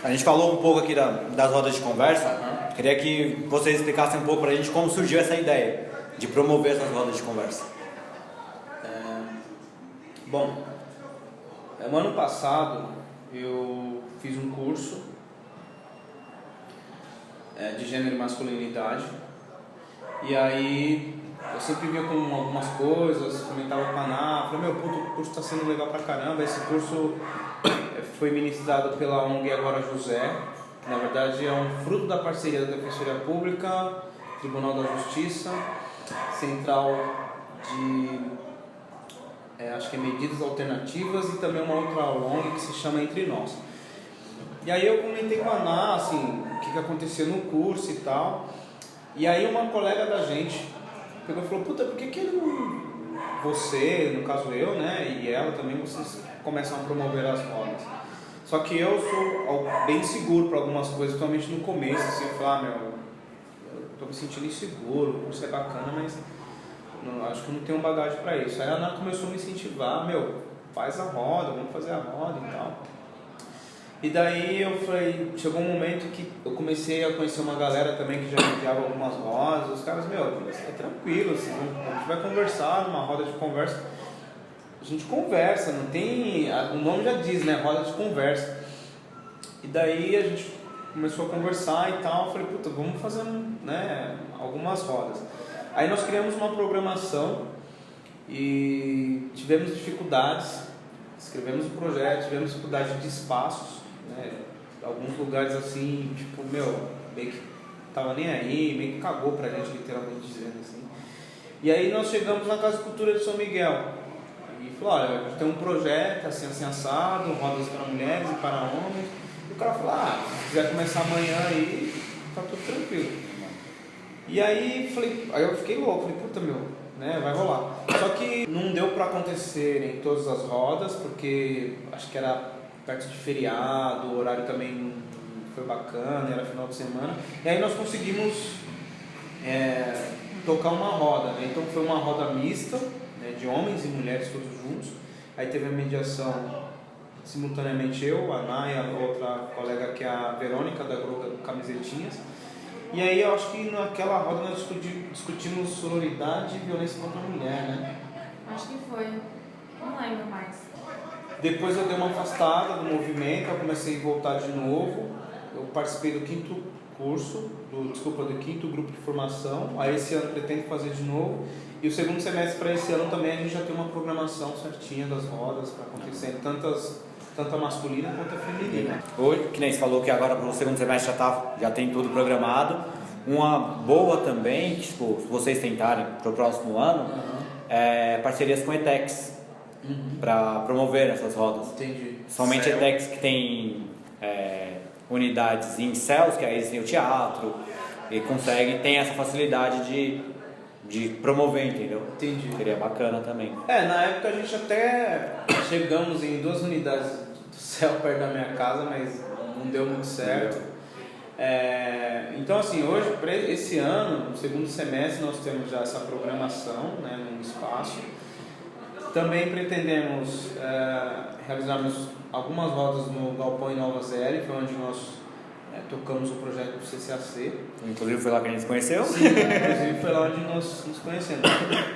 A gente falou um pouco aqui das rodas de conversa. Queria que vocês explicassem um pouco pra gente como surgiu essa ideia de promover essas rodas de conversa. Bom, no ano passado eu fiz um curso de gênero e masculinidade, e aí eu sempre via com algumas coisas, comentava com a Ana, falei, puto, o curso está sendo legal pra caramba. Esse curso foi ministrado pela ONG Agora José, que na verdade é um fruto da parceria da Defensoria Pública, Tribunal da Justiça, Central de acho que é Medidas Alternativas, e também uma outra ONG que se chama Entre Nós. E aí eu comentei com a Ana, assim, o que aconteceu no curso e tal. E aí uma colega da gente pegou e falou, puta, por que ele não... Você, no caso eu, né, e ela também, vocês começam a promover as rodas. Só que eu sou bem seguro para algumas coisas, principalmente no começo, assim, eu falo, eu tô me sentindo inseguro, o curso é bacana, mas acho que eu não tenho bagagem para isso. Aí a Ana começou a me incentivar, faz a roda, vamos fazer a roda e tal. E daí eu falei, chegou um momento que eu comecei a conhecer uma galera também que já enviava algumas rodas. Os caras, é tranquilo, assim, a gente vai conversar numa roda de conversa. A gente conversa, não tem... O nome já diz, né? Roda de conversa. E daí a gente começou a conversar e tal. Eu falei, puta, vamos fazer, né, algumas rodas. Aí nós criamos uma programação e tivemos dificuldades, escrevemos o projeto, tivemos dificuldade de espaços, né? Alguns lugares assim, tipo, meio que tava nem aí, meio que cagou pra gente, literalmente dizendo assim. E aí nós chegamos na Casa de Cultura de São Miguel e falou, olha, a gente tem um projeto assim assado, rodas para mulheres e para homens. E o cara falou, se quiser começar amanhã aí, tá tudo tranquilo. E aí eu fiquei louco, falei, puta, né, vai rolar. Só que não deu para acontecer em todas as rodas, porque acho que era perto de feriado, o horário também não foi bacana, era final de semana. E aí nós conseguimos tocar uma roda, né? Então foi uma roda mista, né, de homens e mulheres todos juntos. Aí teve a mediação simultaneamente eu, a Ana e a outra colega que é a Verônica, da grupo Camisetinhas. E aí eu acho que naquela roda nós discutimos sororidade e violência contra a mulher, né? Acho que foi, não lembro mais. Depois eu dei uma afastada do movimento, eu comecei a voltar de novo. Eu participei do quinto grupo de formação. Aí esse ano pretendo fazer de novo. E o segundo semestre para esse ano também a gente já tem uma programação certinha das rodas para acontecer, tanto a masculina quanto a feminina. Hoje, que nem você falou que agora para o segundo semestre já tem tudo programado. Uma boa também, tipo, se vocês tentarem para o próximo ano, é parcerias com ETECs para promover essas rodas. Entendi. Somente ETECs que tem unidades em CELS, que aí eles têm o teatro, e tem essa facilidade de promover, entendeu? Entendi. Seria bacana também. Na época a gente até chegamos em 2 unidades do céu perto da minha casa, mas não deu muito certo. Então assim, hoje, esse ano, no segundo semestre, nós temos já essa programação, né, num espaço. Também pretendemos realizarmos algumas rodas no Galpão em Nova Zélia, foi onde nós tocamos o projeto do CCAC. Inclusive foi lá que a gente se conheceu? Sim, inclusive foi lá onde nós nos conhecemos.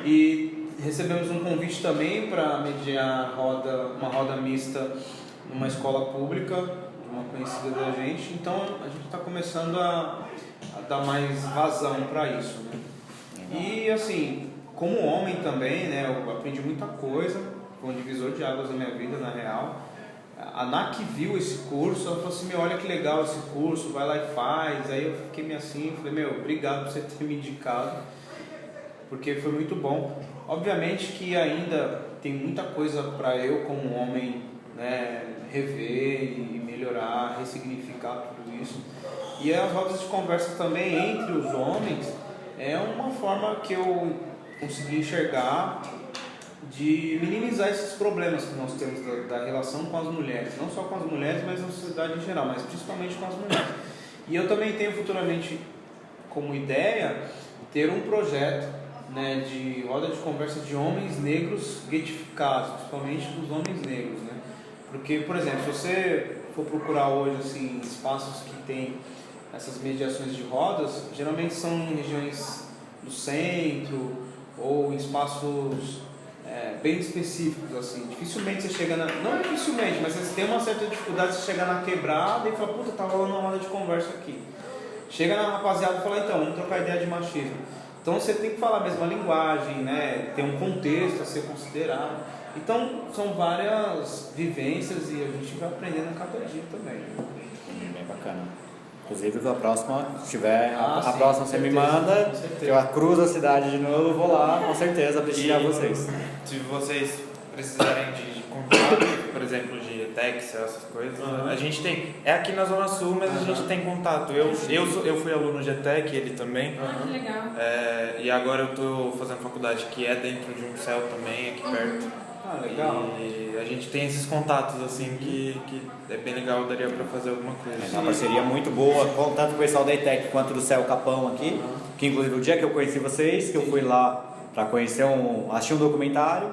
E recebemos um convite também para mediar uma roda mista numa escola pública, de uma conhecida da gente. Então a gente está começando a dar mais vazão para isso, né? E assim, como homem também, né, eu aprendi muita coisa, foi um divisor de águas na minha vida, na real. A Ana que viu esse curso, ela falou assim, olha que legal esse curso, vai lá e faz. Aí eu fiquei meio assim, falei, obrigado por você ter me indicado, porque foi muito bom. Obviamente que ainda tem muita coisa para eu como homem, né, rever e melhorar, ressignificar tudo isso. E as rodas de conversa também entre os homens é uma forma que eu consegui enxergar de minimizar esses problemas que nós temos da relação com as mulheres, não só com as mulheres, mas na sociedade em geral, mas principalmente com as mulheres. E eu também tenho futuramente como ideia ter um projeto, né, de roda de conversa de homens negros getificados, principalmente dos homens negros, né? Porque, por exemplo, se você for procurar hoje assim, espaços que tem essas mediações de rodas, geralmente são em regiões do centro ou em espaços bem específicos, assim. Dificilmente você chega na... Não dificilmente, mas você tem uma certa dificuldade de chegar na quebrada e falar, puta, tá rolando uma roda de conversa aqui. Chega na rapaziada e fala, então, vamos trocar ideia de machismo. Então você tem que falar a mesma linguagem, né? Tem um contexto a ser considerado. Então são várias vivências e a gente vai aprendendo a cada dia também. Bem bacana. Inclusive, a próxima, se tiver, a sim, próxima você me manda, que eu cruzo a cidade de novo, vou lá, com certeza, prestigiar vocês. Se vocês precisarem de contato, por exemplo, de ETEX, essas coisas, a gente tem, é aqui na Zona Sul, mas a gente tem contato. Eu fui aluno de ETEC, ele também. Que legal. E agora eu estou fazendo faculdade que é dentro de um céu também, aqui perto. Legal. E a gente tem esses contatos, assim, que é bem legal, daria para fazer alguma coisa. É uma parceria muito boa, tanto com o pessoal da ETEC quanto do Céu Capão aqui, que inclusive o dia que eu conheci vocês, que eu fui lá para conhecer assistir um documentário,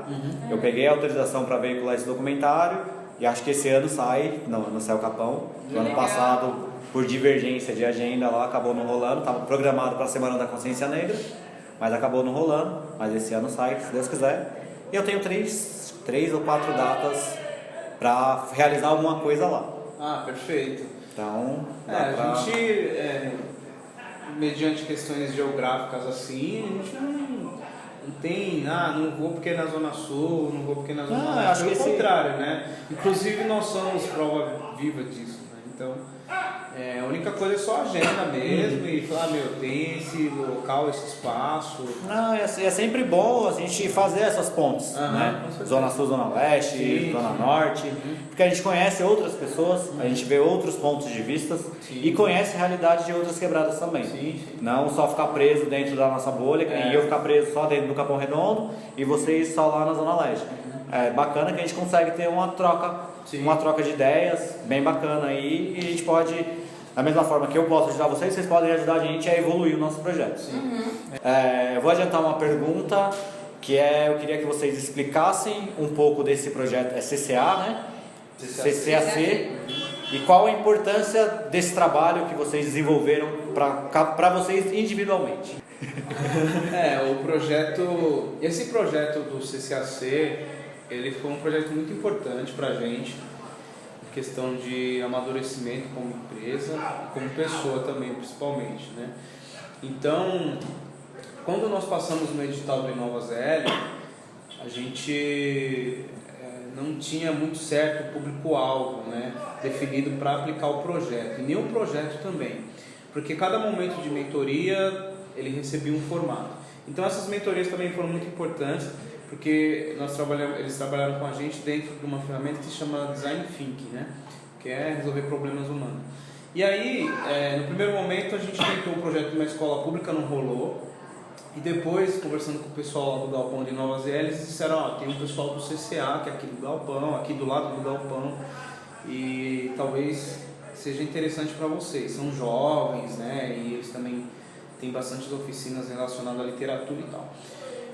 eu peguei a autorização para veicular esse documentário e acho que esse ano sai no Céu Capão. No ano passado, por divergência de agenda lá, acabou não rolando, estava programado para a Semana da Consciência Negra, mas acabou não rolando, mas esse ano sai, se Deus quiser. E eu tenho três ou quatro datas para realizar alguma coisa lá. Perfeito. Então, a gente, mediante questões geográficas assim, a gente não tem, não vou porque é na Zona Sul, não vou porque é na Zona Norte. Acho que pelo contrário, né? Inclusive nós somos prova viva disso, né? Então, a única coisa é só a agenda mesmo e falar, tem esse local, esse espaço. É sempre bom a gente fazer essas pontes, né? Zona Sul, Zona Leste, Zona Norte, porque a gente conhece outras pessoas, a gente vê outros pontos de vista e conhece a realidade de outras quebradas também. Não só ficar preso dentro da nossa bolha, e eu ficar preso só dentro do Capão Redondo e vocês só lá na Zona Leste. É bacana que a gente consegue ter uma troca de ideias bem bacana aí, e a gente pode, da mesma forma que eu posso ajudar vocês podem ajudar a gente a evoluir o nosso projeto. Eu vou adiantar uma pergunta, que eu queria que vocês explicassem um pouco desse projeto, CCA, né? CCAC, e qual a importância desse trabalho que vocês desenvolveram para vocês individualmente. Esse projeto do CCAC, ele foi um projeto muito importante para a gente, em questão de amadurecimento como empresa e como pessoa também, principalmente, né? Então, quando nós passamos no edital do InovaZL, a gente não tinha muito certo o público-alvo, né, definido para aplicar o projeto, e nem o projeto também, porque cada momento de mentoria ele recebia um formato. Então essas mentorias também foram muito importantes, porque eles trabalharam com a gente dentro de uma ferramenta que se chama Design Thinking, né, que é resolver problemas humanos. E aí, no primeiro momento a gente tentou um projeto numa escola pública, não rolou. E depois, conversando com o pessoal lá do Galpão de InovaZL, eles disseram, tem um pessoal do CCA, que é aqui do Galpão, aqui do lado do Galpão, e talvez seja interessante para vocês. São jovens, né, e eles também têm bastantes oficinas relacionadas à literatura e tal.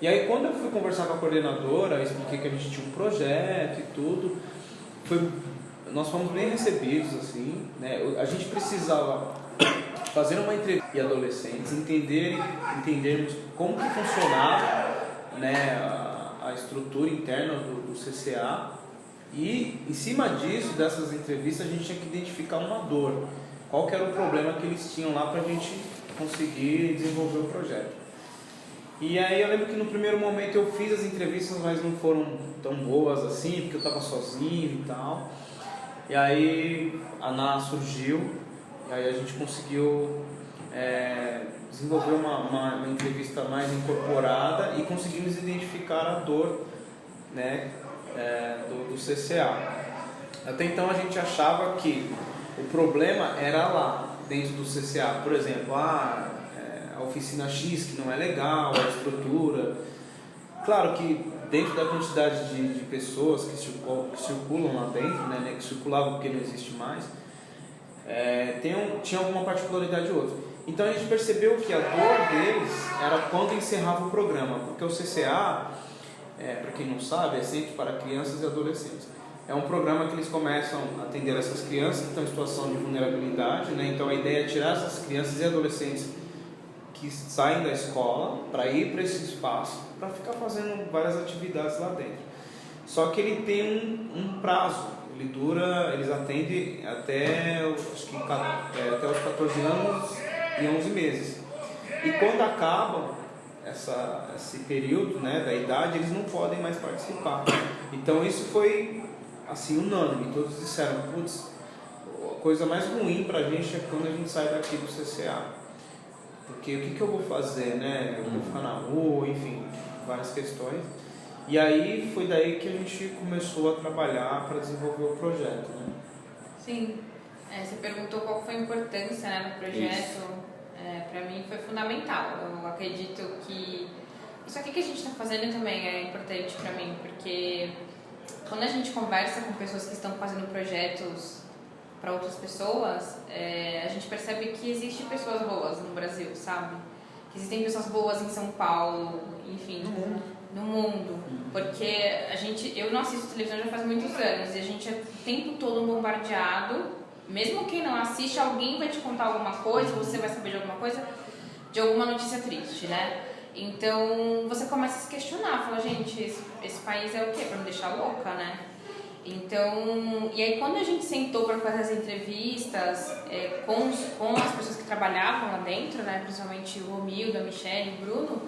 E aí, quando eu fui conversar com a coordenadora, eu expliquei que a gente tinha um projeto e tudo, nós fomos bem recebidos, assim, né, a gente precisava fazer uma entrevista de adolescentes, entendermos como que funcionava, né, a estrutura interna do CCA, e em cima disso, dessas entrevistas, a gente tinha que identificar uma dor, qual que era o problema que eles tinham lá para a gente conseguir desenvolver o projeto. E aí eu lembro que no primeiro momento eu fiz as entrevistas, mas não foram tão boas assim, porque eu estava sozinho e tal. E aí a ANA surgiu, e aí a gente conseguiu desenvolver uma entrevista mais incorporada e conseguimos identificar a dor, né, do CCA. Até então a gente achava que o problema era lá, dentro do CCA. Por exemplo, a oficina X que não é legal, a estrutura. Claro que dentro da quantidade de pessoas que circulam lá dentro, né, que circulavam porque não existe mais, tinha alguma particularidade ou outra. Então a gente percebeu que a dor deles era quando encerrava o programa, porque o CCA, para quem não sabe, é Centro para Crianças e Adolescentes. É um programa que eles começam a atender essas crianças que estão em situação de vulnerabilidade, né? Então a ideia é tirar essas crianças e adolescentes que saem da escola para ir para esse espaço, para ficar fazendo várias atividades lá dentro. Só que ele tem um prazo, eles atendem até, acho que, até os 14 anos e 11 meses. E quando acabam esse período, né, da idade, eles não podem mais participar. Então isso foi assim unânime, todos disseram, putz, a coisa mais ruim pra gente é quando a gente sai daqui do CCA, porque o que eu vou fazer, né, eu vou ficar na rua, enfim, várias questões. E aí foi daí que a gente começou a trabalhar para desenvolver o projeto, né? Sim, você perguntou qual foi a importância, né, do projeto. Para mim foi fundamental. Eu acredito que isso aqui que a gente está fazendo também é importante para mim, porque quando a gente conversa com pessoas que estão fazendo projetos para outras pessoas, a gente percebe que existem pessoas boas no Brasil, sabe? Que existem pessoas boas em São Paulo, enfim, no mundo. Porque eu não assisto televisão já faz muitos anos e a gente é o tempo todo bombardeado. Mesmo quem não assiste, alguém vai te contar alguma coisa, você vai saber de alguma coisa, de alguma notícia triste, né? Então você começa a se questionar, fala, gente, esse país é o quê? Pra me deixar louca, né? Então, e aí quando a gente sentou para fazer as entrevistas com as pessoas que trabalhavam lá dentro, né? Principalmente o Romildo, a Michelle, o Bruno,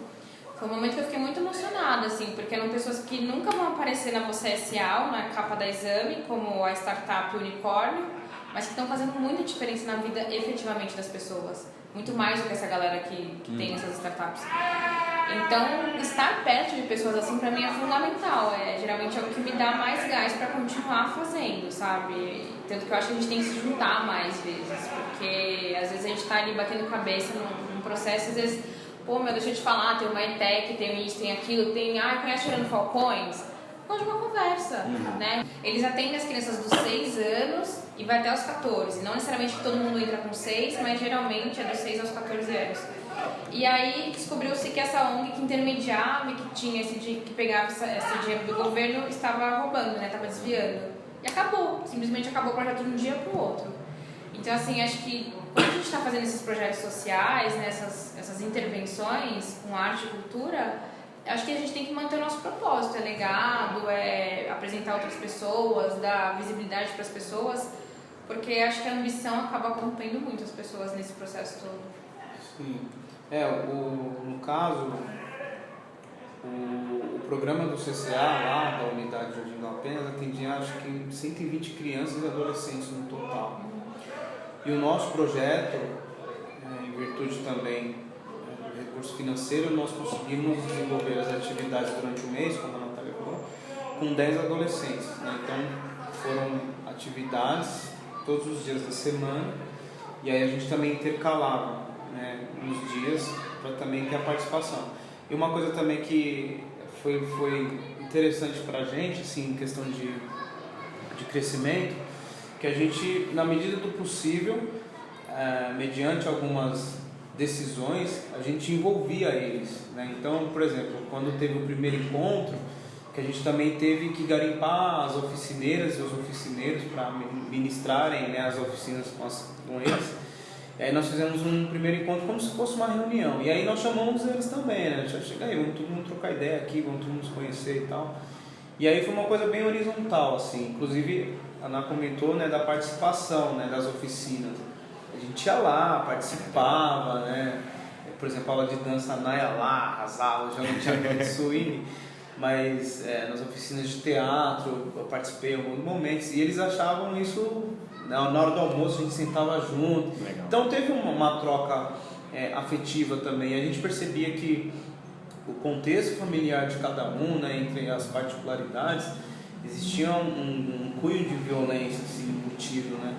foi um momento que eu fiquei muito emocionada, assim, porque eram pessoas que nunca vão aparecer na Você S.A., na capa da Exame, como a startup Unicórnio, mas que estão fazendo muita diferença na vida efetivamente das pessoas. Muito mais do que essa galera que tem essas startups. Então, estar perto de pessoas assim, pra mim, é fundamental. Geralmente é o que me dá mais gás pra continuar fazendo, sabe? Tanto que eu acho que a gente tem que se juntar mais vezes, porque às vezes a gente tá ali batendo cabeça num processo, às vezes, pô, meu, deixa eu te falar, tem uma ETEC, tem isso, tem aquilo, conhece Tirando Falcões? Pode uma conversa, né? Eles atendem as crianças dos 6 anos e vai até os 14. Não necessariamente todo mundo entra com 6, mas geralmente é dos 6 aos 14 anos. E aí descobriu-se que essa ONG que intermediava e que tinha que pegava esse dinheiro do governo estava roubando, né? Estava desviando. E acabou, simplesmente acabou o projeto de um dia para o outro. Então, assim, acho que quando a gente está fazendo esses projetos sociais, né, essas intervenções com arte e cultura, acho que a gente tem que manter o nosso propósito, legado, apresentar outras pessoas, dar visibilidade para as pessoas, porque acho que a ambição acaba corrompendo muito as pessoas nesse processo todo. Sim. No caso, o programa do CCA lá, da unidade Jardim da Penha, atendia acho que 120 crianças e adolescentes no total. E o nosso projeto, em virtude também do recurso financeiro, nós conseguimos desenvolver as atividades durante o mês, como a Natália falou, com 10 adolescentes, né? Então foram atividades todos os dias da semana, e aí a gente também intercalava, né, nos dias para também ter a participação. E uma coisa também que foi interessante para a gente, assim, em questão de crescimento, que a gente, na medida do possível, mediante algumas decisões, a gente envolvia eles, né? Então, por exemplo, quando teve o primeiro encontro, que a gente também teve que garimpar as oficineiras e os oficineiros para ministrarem, né, as oficinas com eles. E aí nós fizemos um primeiro encontro como se fosse uma reunião. E aí nós chamamos eles também, né? Chega aí, vamos todo mundo trocar ideia aqui, vamos todo mundo se conhecer e tal. E aí foi uma coisa bem horizontal, assim. Inclusive, a Ana comentou, né, da participação, né, das oficinas. A gente ia lá, participava, né? Por exemplo, a aula de dança, a Ana ia lá, arrasava, já não tinha muito swing. Mas nas oficinas de teatro eu participei em alguns momentos e eles achavam isso, na hora do almoço a gente sentava junto. Legal. Então teve uma troca afetiva também. A gente percebia que o contexto familiar de cada um, né, entre as particularidades, existia um cunho de violência assim, embutido, né?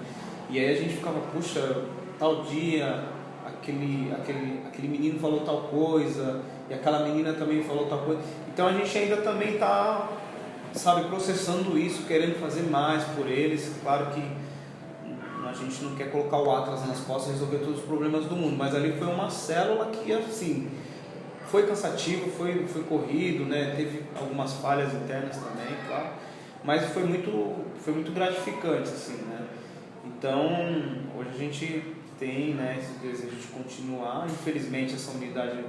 E aí a gente ficava, puxa, tal dia aquele menino falou tal coisa e aquela menina também falou tal coisa. Então a gente ainda também está, sabe, processando isso, querendo fazer mais por eles. Claro que a gente não quer colocar o Atlas nas costas e resolver todos os problemas do mundo, mas ali foi uma célula que, assim, foi cansativo, foi corrido, né? Teve algumas falhas internas também, claro. mas foi muito gratificante, assim, né? Então, hoje a gente tem, né, esse desejo de continuar. Infelizmente, essa unidade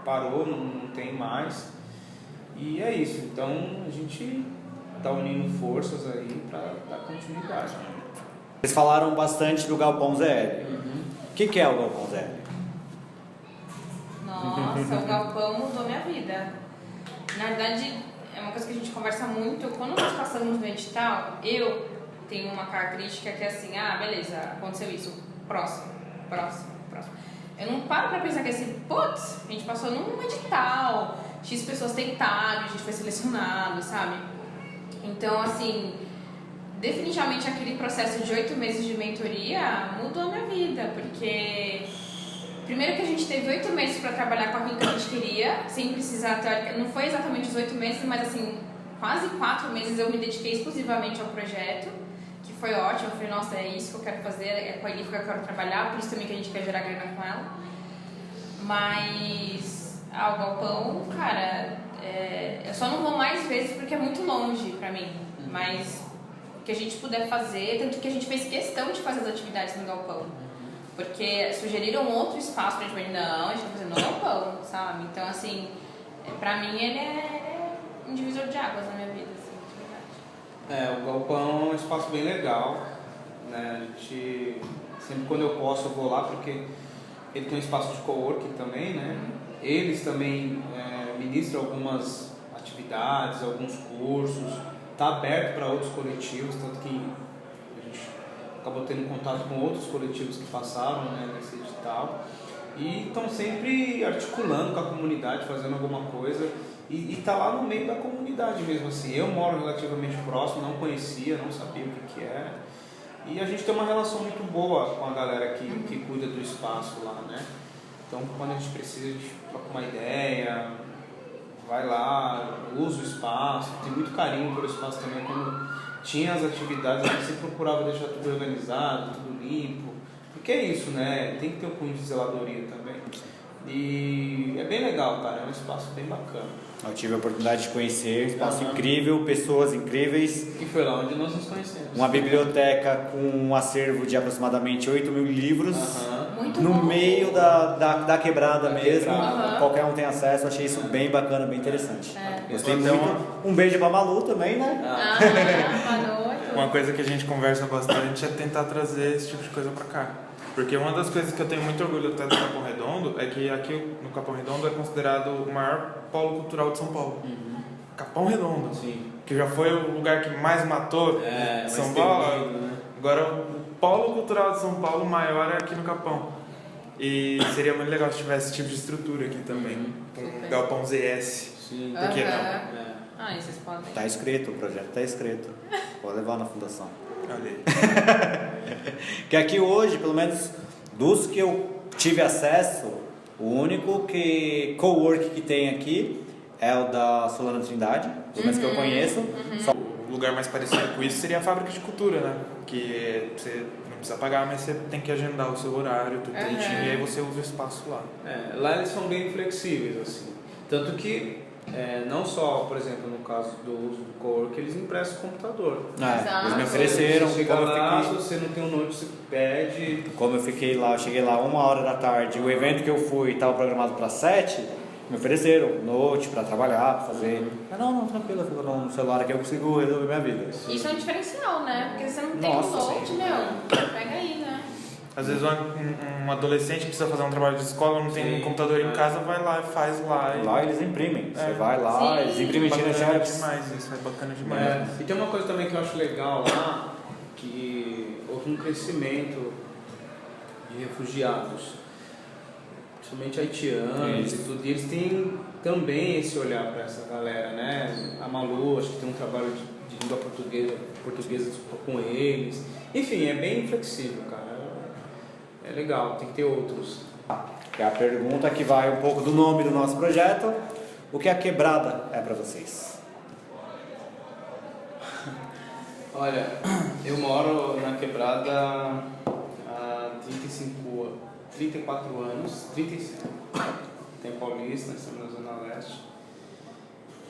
parou, não tem mais. E é isso. Então, a gente está unindo forças aí para dar continuidade. Vocês falaram bastante do Galpão ZL. O que é o Galpão ZL? Nossa, o galpão mudou minha vida. Na verdade, é uma coisa que a gente conversa muito. Quando nós passamos no edital, eu tenho uma característica que é assim, beleza, aconteceu isso, próximo. Eu não paro pra pensar que assim, putz, a gente passou num edital, X pessoas tentaram, a gente foi selecionado, sabe? Então, assim, definitivamente aquele processo de 8 meses de mentoria mudou a minha vida, porque primeiro que a gente teve 8 meses para trabalhar com aquilo que a gente queria, sem precisar, não foi exatamente os 8 meses, mas assim, quase 4 meses eu me dediquei exclusivamente ao projeto, que foi ótimo. Eu falei, nossa, é isso que eu quero fazer, é com a Elif que eu quero trabalhar, por isso também que a gente quer gerar grana com ela. Mas o galpão, cara, eu só não vou mais vezes porque é muito longe pra mim, mas o que a gente puder fazer, tanto que a gente fez questão de fazer as atividades no galpão. Porque sugeriram outro espaço pra gente, mas não, a gente tá fazendo no galpão, sabe? Então, assim, pra mim ele é um divisor de águas na minha vida, assim, de verdade. O galpão é um espaço bem legal, né? A gente, sempre quando eu posso eu vou lá, porque ele tem um espaço de coworking também, né? Eles também ministram algumas atividades, alguns cursos, tá aberto para outros coletivos, tanto que a gente acabou tendo contato com outros coletivos que passaram, né, nesse edital, e estão sempre articulando com a comunidade, fazendo alguma coisa, e tá lá no meio da comunidade mesmo, assim. Eu moro relativamente próximo, não conhecia, não sabia o que era, e a gente tem uma relação muito boa com a galera que cuida do espaço lá, né? Então, quando a gente precisa, a gente troca uma ideia, vai lá, usa o espaço, tem muito carinho pelo espaço também. Quando tinha as atividades, a gente sempre procurava deixar tudo organizado, tudo limpo, porque é isso, né? Tem que ter um cunho de zeladoria também. E é bem legal, cara, é um espaço bem bacana. Eu tive a oportunidade de conhecer, um espaço incrível, pessoas incríveis. E foi lá onde nós nos conhecemos. Uma biblioteca com um acervo de aproximadamente 8.000 livros. Muito No bom. meio da quebrada mesmo. quebrada. Qualquer um tem acesso, achei isso bem bacana, bem interessante. Gostei Então, muito. Um beijo pra Malu também, né? Boa noite. uma coisa que a gente conversa bastante é tentar trazer esse tipo de coisa pra cá. Porque uma das coisas que eu tenho muito orgulho até do Capão Redondo é que aqui no Capão Redondo é considerado o maior polo cultural de São Paulo. Capão Redondo, Sim. que já foi o lugar que mais matou São Paulo. Né? Agora o polo cultural de São Paulo maior é aqui no Capão. E seria muito legal se tivesse esse tipo de estrutura aqui também. Um galpão ZS. Sim. Por que não? Aí vocês podem. Tá escrito, o projeto tá escrito. Pode levar na fundação. Olha aí. Que aqui hoje, pelo menos dos que eu tive acesso, o único cowork que tem aqui é o da Solana Trindade, pelo menos que eu conheço. Só O lugar mais parecido com isso seria a fábrica de cultura, né? Que você não precisa pagar, mas você tem que agendar o seu horário, tudo direitinho, e aí você usa o espaço lá. Lá eles são bem flexíveis, assim. Tanto que, não só, por exemplo, no caso do uso do cowork, eles emprestam o computador. eles me ofereceram, Você chega como lá, se eu você não tem um note, você pede. como eu fiquei lá, eu cheguei lá 1h da tarde, o evento que eu fui estava programado para 7, me ofereceram note para trabalhar, para fazer. Não, tranquilo, eu fico no celular aqui, eu consigo resolver minha vida. Isso é um diferencial, né? Porque você não tem Nossa, um note, sim. pega aí, né? Às vezes um adolescente precisa fazer um trabalho de escola, não tem um computador em casa, vai lá e faz lá. Lá eles imprimem, você vai lá, Sim. eles imprimem, tiram Bacana xerox. demais, isso é bacana demais. E tem uma coisa também que eu acho legal lá, que houve um crescimento de refugiados, principalmente haitianos e tudo, e eles têm também esse olhar para essa galera, né? A Malu, acho que tem um trabalho de língua portuguesa com eles. Enfim, é bem flexível, cara. É legal, tem que ter outros. Que é a pergunta que vai um pouco do nome do nosso projeto. O que a quebrada é para vocês? Olha, eu moro na quebrada há 34 anos, 35. Tem Paulista, nós estamos na Zona Leste.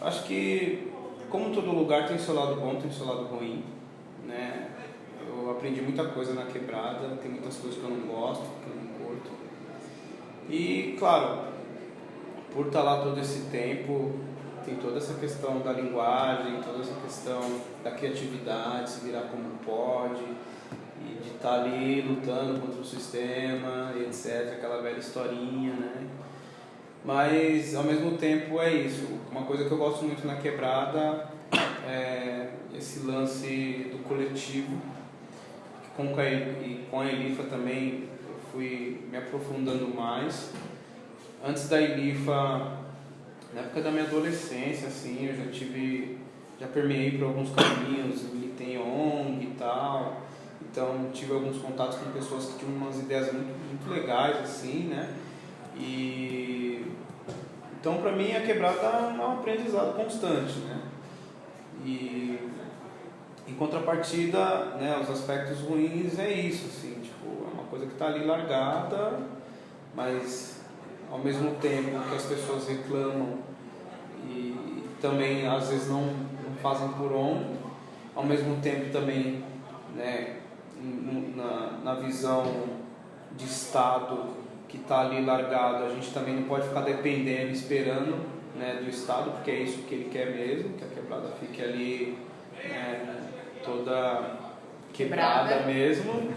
Acho que como todo lugar tem seu lado bom, tem seu lado ruim, né? Eu aprendi muita coisa na quebrada, tem muitas coisas que eu não gosto, que eu não curto. E, claro, por estar lá todo esse tempo, tem toda essa questão da linguagem, toda essa questão da criatividade, se virar como pode, e de estar ali lutando contra o sistema, e etc., aquela velha historinha, né? Mas, ao mesmo tempo, é isso. Uma coisa que eu gosto muito na quebrada é esse lance do coletivo. Com a Elifa também eu fui me aprofundando mais. Antes da Elifa, na época da minha adolescência, assim, eu já permeei por alguns caminhos, militei em ONG e tal. Então, tive alguns contatos com pessoas que tinham umas ideias muito, muito legais, assim, né? Então, para mim, a quebrada é um aprendizado constante, né? E, em contrapartida, né, os aspectos ruins é isso, assim, tipo, é uma coisa que está ali largada, mas, ao mesmo tempo que as pessoas reclamam e também, às vezes, não fazem por onde, ao mesmo tempo também, né, na visão de Estado que está ali largado, a gente também não pode ficar dependendo, esperando, né, do Estado, porque é isso que ele quer mesmo, que a quebrada fique ali, né, toda quebrada mesmo.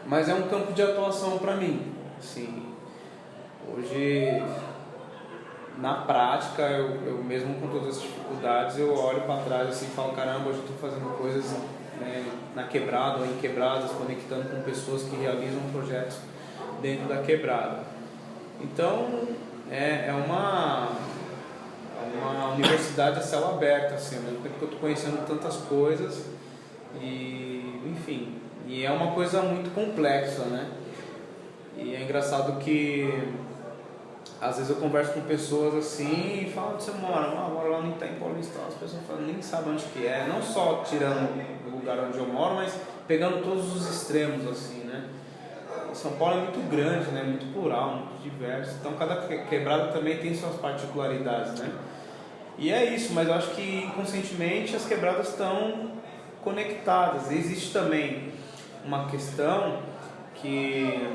Mas é um campo de atuação para mim. Assim, hoje, na prática, eu mesmo com todas as dificuldades, eu olho para trás assim, e falo, caramba, hoje eu estou fazendo coisas, né, na quebrada ou em quebradas, conectando com pessoas que realizam projetos dentro da quebrada. Então, é uma universidade a céu aberto, assim, ao mesmo tempo que eu estou conhecendo tantas coisas e, enfim, e é uma coisa muito complexa, né? E é engraçado que às vezes eu converso com pessoas assim e falo, onde você mora? Eu moro lá no Itaim Paulista. As pessoas falam, nem sabem onde que é, não só tirando o lugar onde eu moro, mas pegando todos os extremos, assim, né? São Paulo é muito grande, né? Muito plural, muito diverso, então cada quebrada também tem suas particularidades, né? E é isso, mas eu acho que inconscientemente as quebradas estão conectadas. Existe também uma questão que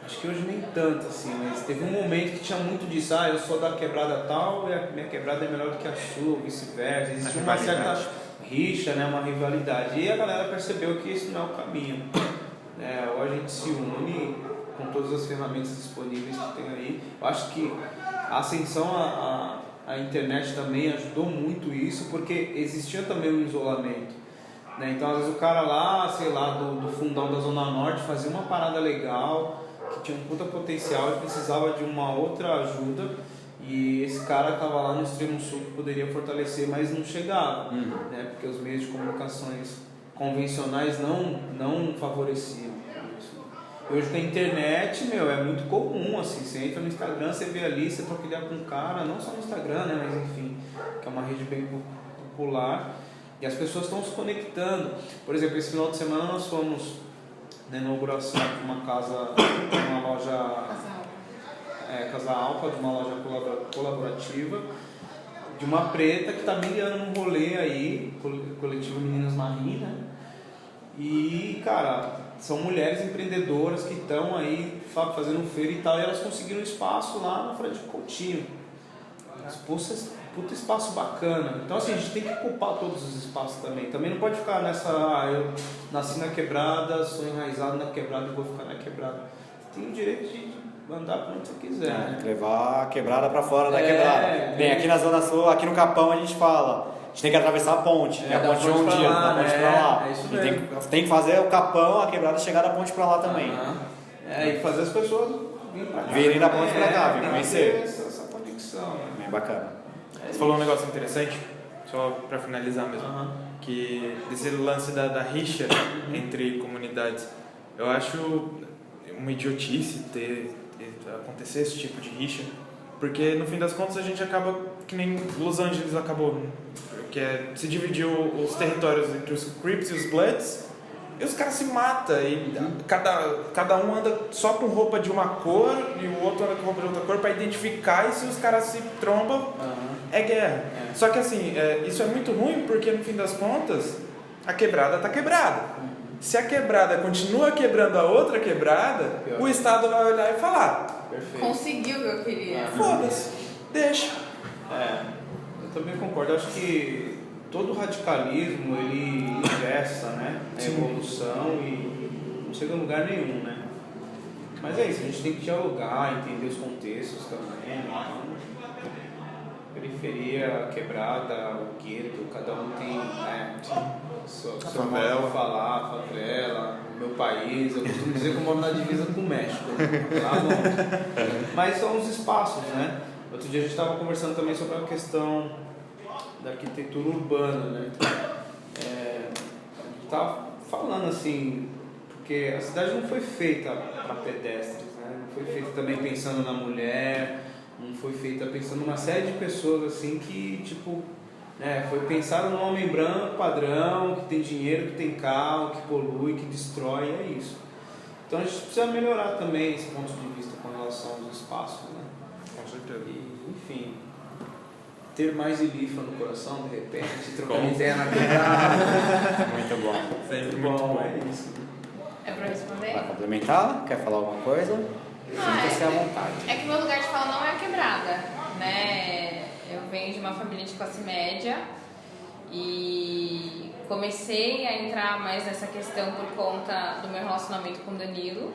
acho que hoje nem tanto assim, mas teve um momento que tinha muito disso, eu sou da quebrada tal e a minha quebrada é melhor do que a sua, vice-versa. Existe uma certa rixa, né, uma rivalidade, e a galera percebeu que isso não é o caminho, né? Ou a gente se une com todas as ferramentas disponíveis que tem aí. Eu acho que a ascensão a internet também ajudou muito isso, porque existia também um isolamento, né? Então às vezes o cara lá, sei lá, do fundão da Zona Norte fazia uma parada legal, que tinha um puta potencial e precisava de uma outra ajuda, e esse cara estava lá no extremo sul que poderia fortalecer, mas não chegava, né? Porque os meios de comunicações convencionais não favoreciam isso. Hoje com a internet, é muito comum, assim, você entra no Instagram, você vê ali, você troca ideia com um cara, não só no Instagram, né, mas enfim, que é uma rede bem popular, e as pessoas estão se conectando. Por exemplo, esse final de semana nós fomos na inauguração de uma casa, de uma loja Casa Alpa, de uma loja colaborativa, de uma preta que está milhando num rolê aí, coletivo Meninas Marim, né? E, cara, são mulheres empreendedoras que estão aí, sabe, fazendo feira e tal, e elas conseguiram um espaço lá na frente de Coutinho. Puta espaço bacana. Então, assim, a gente tem que ocupar todos os espaços também. Também não pode ficar nessa, eu nasci na quebrada, sou enraizado na quebrada e vou ficar na quebrada. Você tem o direito de andar pra onde você quiser, né? Levar a quebrada pra fora da quebrada. Bem, aqui na Zona Sul, aqui no Capão, a gente fala, a gente tem que atravessar a ponte. A ponte de um dia, da ponte pra lá. É isso mesmo. Tem que fazer o Capão, a quebrada, chegar da ponte pra lá também. E fazer as pessoas virem da ponte pra cá, vir conhecer. Essa conexão. Bem bacana. Você falou um negócio interessante, só para finalizar mesmo, que desse lance da rixa entre comunidades. Eu acho uma idiotice acontecer esse tipo de rixa, porque no fim das contas a gente acaba que nem Los Angeles acabou, que se dividiu os territórios entre os Crips e os Bloods, E os caras se matam, e cada um anda só com roupa de uma cor e o outro anda com roupa de outra cor para identificar, e se os caras se trombam, é guerra. Só que assim, isso é muito ruim porque no fim das contas, a quebrada tá quebrada. Se a quebrada continua quebrando a outra quebrada, o Estado vai olhar e falar: Perfeito. Conseguiu o que eu queria. Foda-se, deixa. Eu também concordo. Acho que todo radicalismo ele ingessa, né? A evolução e não chega a lugar nenhum, né? Mas é isso, a gente tem que dialogar, entender os contextos também. Então, periferia, quebrada, o gueto, cada um tem seu modo de falar, favela, o meu país. Eu costumo dizer que eu moro na divisa com o México, lá longe. Mas são os espaços, né? Outro dia a gente estava conversando também sobre a questão da arquitetura urbana, né? A gente estava falando assim, porque a cidade não foi feita para pedestres, né? Não foi feita também pensando na mulher, não foi feita pensando numa série de pessoas assim que, tipo, né, foi pensado num homem branco, padrão, que tem dinheiro, que tem carro, que polui, que destrói, é isso. Então a gente precisa melhorar também esse ponto de vista com relação aos espaços, né? Com certeza. E, enfim, ter mais Ilifa no coração, de repente, trocar ideia na quebrada. Muito bom. Sempre muito bom. É isso. É pra responder? Vai complementar? Quer falar alguma coisa? Sinta-se à vontade. É que meu lugar de fala não é a quebrada, né? Eu venho de uma família de classe média e comecei a entrar mais nessa questão por conta do meu relacionamento com o Danilo.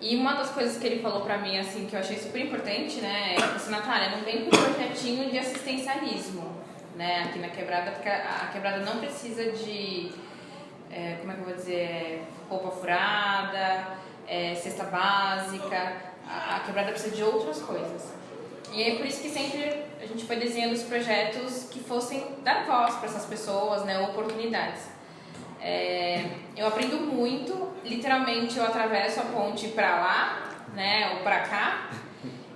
E uma das coisas que ele falou pra mim, assim, que eu achei super importante, né? É assim, Natália, não vem com um projetinho de assistencialismo, né? Aqui na quebrada, porque a quebrada não precisa de, como é que eu vou dizer, roupa furada, cesta básica. A quebrada precisa de outras coisas. E é por isso que sempre a gente foi desenhando os projetos que fossem dar voz para essas pessoas, né? Oportunidades. Eu aprendo muito, literalmente eu atravesso a ponte pra lá, né, ou pra cá,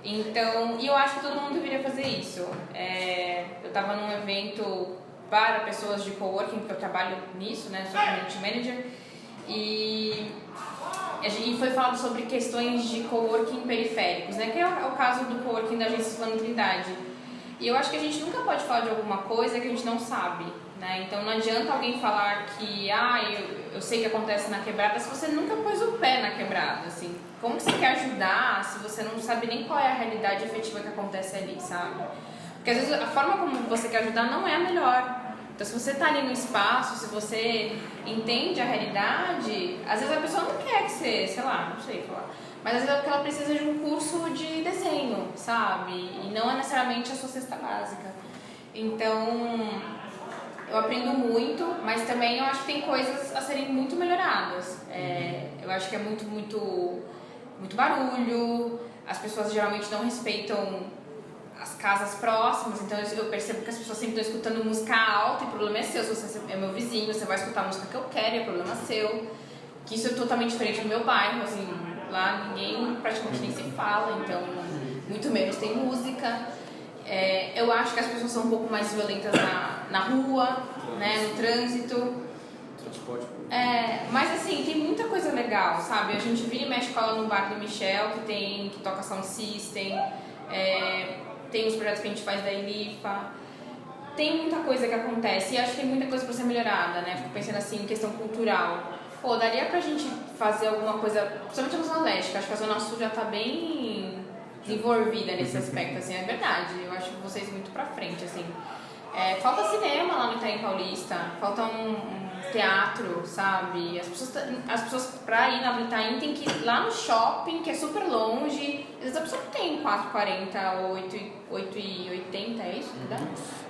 então, e eu acho que todo mundo deveria fazer isso. Eu tava num evento para pessoas de coworking, porque eu trabalho nisso, né, sou community manager, e foi falado sobre questões de coworking periféricos, né, que é o caso do coworking da Agência Solano Trindade. E eu acho que a gente nunca pode falar de alguma coisa que a gente não sabe, né? Então não adianta alguém falar que eu sei que acontece na quebrada se você nunca pôs o pé na quebrada, assim. Como que você quer ajudar se você não sabe nem qual é a realidade efetiva que acontece ali, sabe? Porque às vezes a forma como você quer ajudar não é a melhor. Então se você tá ali no espaço, se você entende a realidade, às vezes a pessoa não quer que você, sei lá, não sei falar, mas às vezes é porque ela precisa de um curso de desenho, sabe? E não é necessariamente a sua cesta básica. Então, eu aprendo muito, mas também eu acho que tem coisas a serem muito melhoradas. Eu acho que é muito barulho, as pessoas geralmente não respeitam as casas próximas, então eu percebo que as pessoas sempre estão escutando música alta e o problema é seu. Se você é meu vizinho, você vai escutar a música que eu quero e o problema é seu. Que isso é totalmente diferente do meu bairro, assim, lá ninguém praticamente nem se fala, então muito menos tem música. Eu acho que as pessoas são um pouco mais violentas na rua, né, no trânsito. Transporte. Mas assim, tem muita coisa legal, sabe? A gente vira e mexe com ela no bar do Michel, que toca sound system, tem os projetos que a gente faz da Ilifa. Tem muita coisa que acontece e acho que tem muita coisa para ser melhorada, né? Fico pensando assim, em questão cultural. Pô, daria pra gente fazer alguma coisa, principalmente na Zona Leste, que acho que a Zona Sul já tá bem desenvolvida nesse aspecto, assim, é verdade. Eu acho que vocês muito pra frente, assim. Falta cinema lá no Itaim Paulista, falta um teatro, sabe? As pessoas pra ir na Itaim tem que ir lá no shopping, que é super longe. Às vezes a pessoa não tem 4,40 ou 8,80, é isso?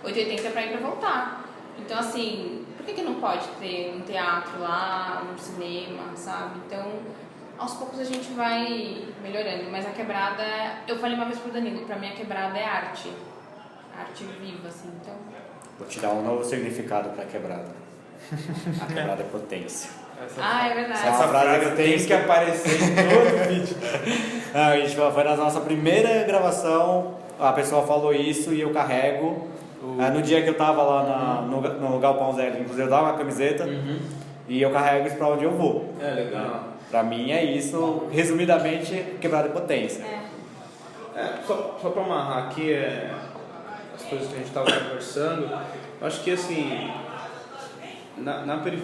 8,80 pra ir pra voltar. Então, assim, por que não pode ter um teatro lá, um cinema, sabe? Então, aos poucos a gente vai melhorando. Mas a quebrada, eu falei uma vez pro Danilo, pra mim a quebrada é arte. Arte viva, assim, então... Vou te dar um novo significado para quebrada. A quebrada é potência. É verdade. Essa frase que eu tenho tem que aparecer em todo vídeo. Não, a gente foi na nossa primeira gravação, a pessoa falou isso e eu carrego No dia que eu tava lá no Galpão Zé, inclusive eu dava uma camiseta e eu carrego isso pra onde eu vou. É legal. Pra mim é isso, resumidamente, quebrada de potência. Só pra amarrar aqui as coisas que a gente tava conversando, eu acho que assim,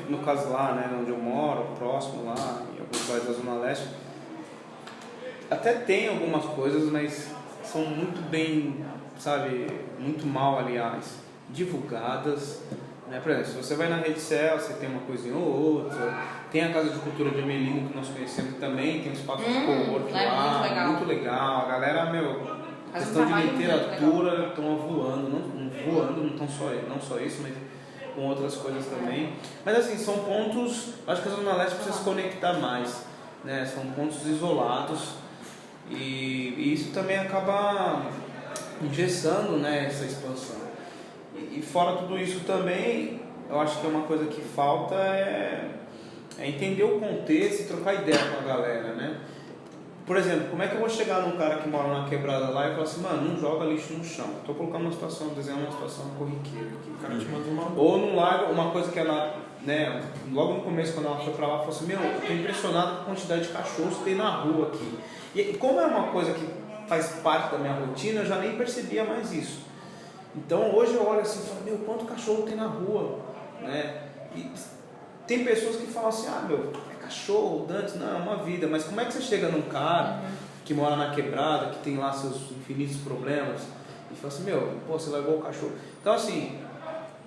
no caso lá, né, onde eu moro, próximo lá, em alguns bairros da Zona Leste, até tem algumas coisas, mas são muito bem, sabe, muito mal, aliás, divulgadas, né? Por exemplo, se você vai na Rede Cel, você tem uma coisinha ou outra, tem a Casa de Cultura de Amelino que nós conhecemos também, tem um espaço de co-work lá, muito legal, a galera, questão de literatura estão voando, não só isso, mas com outras coisas também. Mas assim, são pontos, acho que a Zona Leste precisa se conectar mais, né? São pontos isolados e isso também acaba engessando, né, essa expansão. E fora tudo isso também, eu acho que uma coisa que falta é entender o contexto e trocar ideia com a galera, né? Por exemplo, como é que eu vou chegar num cara que mora na quebrada lá e falar assim, mano, não joga lixo no chão. Tô colocando uma situação, desenhando uma situação corriqueira aqui. O cara te manda uma... Ou não larga uma coisa que ela, né, logo no começo quando ela foi pra lá, falou assim, eu tô impressionado com a quantidade de cachorros que tem na rua aqui. E como é uma coisa que faz parte da minha rotina, eu já nem percebia mais isso. Então hoje eu olho assim e falo, quanto cachorro tem na rua, né? E tem pessoas que falam assim, cachorro, Dantes, não, é uma vida, mas como é que você chega num cara que mora na quebrada, que tem lá seus infinitos problemas, e fala assim, você largou o cachorro. Então assim,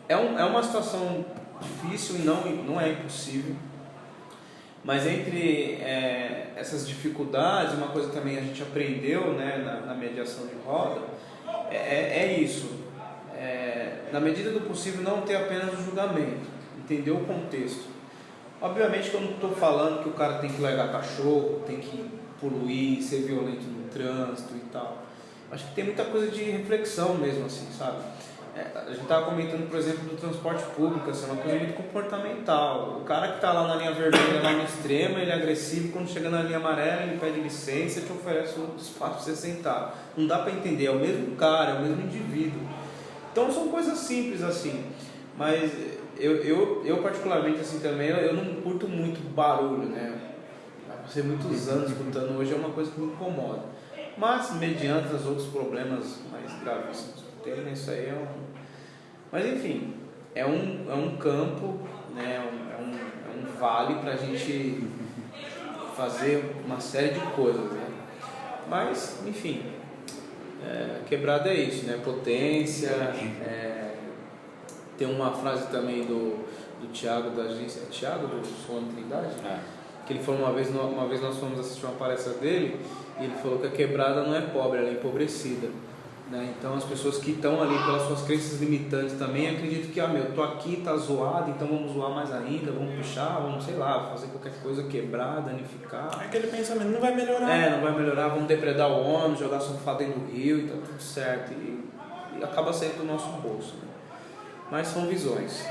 é uma situação difícil e não é impossível, mas entre essas dificuldades, uma coisa que também a gente aprendeu, né, na mediação de roda, é isso, na medida do possível não ter apenas o julgamento, entender o contexto. Obviamente que eu não estou falando que o cara tem que largar cachorro, tem que poluir, ser violento no trânsito e tal. Acho que tem muita coisa de reflexão mesmo, assim, sabe? A gente estava comentando, por exemplo, do transporte público, assim, uma coisa muito comportamental. O cara que está lá na linha vermelha, lá no extremo, ele é agressivo, quando chega na linha amarela, ele pede licença e te oferece um espaço para você sentar. Não dá para entender, é o mesmo cara, é o mesmo indivíduo. Então são coisas simples assim, mas eu particularmente assim também, eu não curto muito barulho, né? Vai ser muitos anos escutando hoje, é uma coisa que me incomoda. Mas mediante os outros problemas mais gravíssimos que tem, isso aí Mas enfim, é um campo, né? É um vale pra gente fazer uma série de coisas, né? Mas, enfim, quebrada é isso, né? Potência, tem uma frase também do Thiago da agência, Thiago do Solano Trindade, que ele falou uma vez nós fomos assistir uma palestra dele e ele falou que a quebrada não é pobre, ela é empobrecida, né? Então as pessoas que estão ali pelas suas crenças limitantes também acreditam que eu tô aqui, tá zoado, então vamos zoar mais ainda, vamos puxar, vamos, sei lá, fazer qualquer coisa, quebrar, danificar. Aquele pensamento não vai melhorar. Não vai melhorar, vamos depredar o homem, jogar sofá dentro do rio e tá tudo certo, e acaba saindo do nosso bolso, né? Mas são visões.